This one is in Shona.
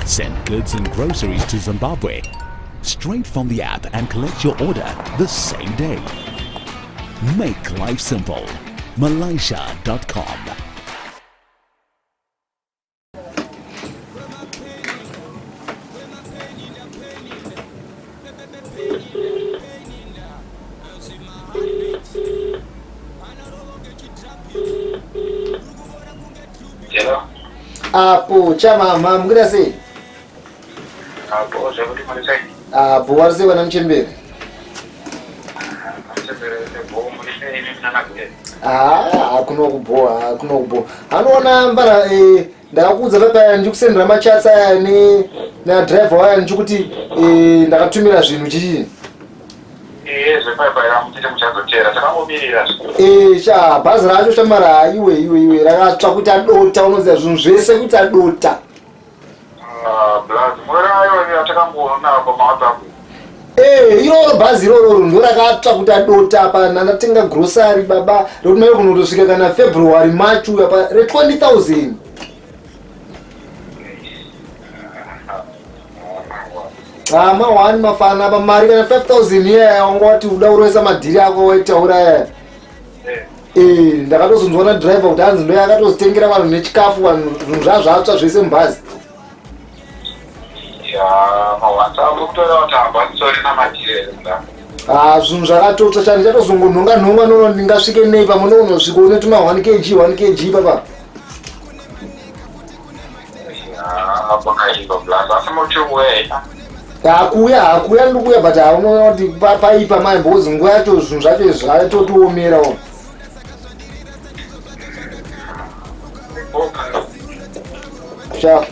Send goods and groceries to Zimbabwe straight from the app and collect your order the same day. Make life simple. Malaysia.com. Hello. Apo chama mam grasi. Apo seperti mana saya? Apo warse wana mchembere. Kunokuboa. Anoona mbara ndakakudza papa ndikusendera machatsa na driver waya ndikuti ndakatumira zvinhu chichi. Cha bhazi racho chamara iwe rakatsva kuti adota unoziva zvinhu zvese kuti adota. Iroro bhazi iroro ndo rakatsva kuti adota apa ndatenga grocery baba rokunayo kunotosvika kana February March apa re20,000. Mawani mafana apa mari kana 5,000 iya wangoti uda uroesa madhiri ako waitaura ndakatozonzwa driver kuti hanzi ndo yakatozitengera vanhu nechikafu vanhu zvinhu zvazvatsva zvese mubhazi. Zvinhu zvakatotsva chani chatozongonhonga nono ndingasvike nei pamwe ndounosvika une tuma 1 kg papa. Hakuya ndikuya but unoona kuti paipa maimbozi nguva yacho zvinhu zvacho zvatotiomerawo. Ciao.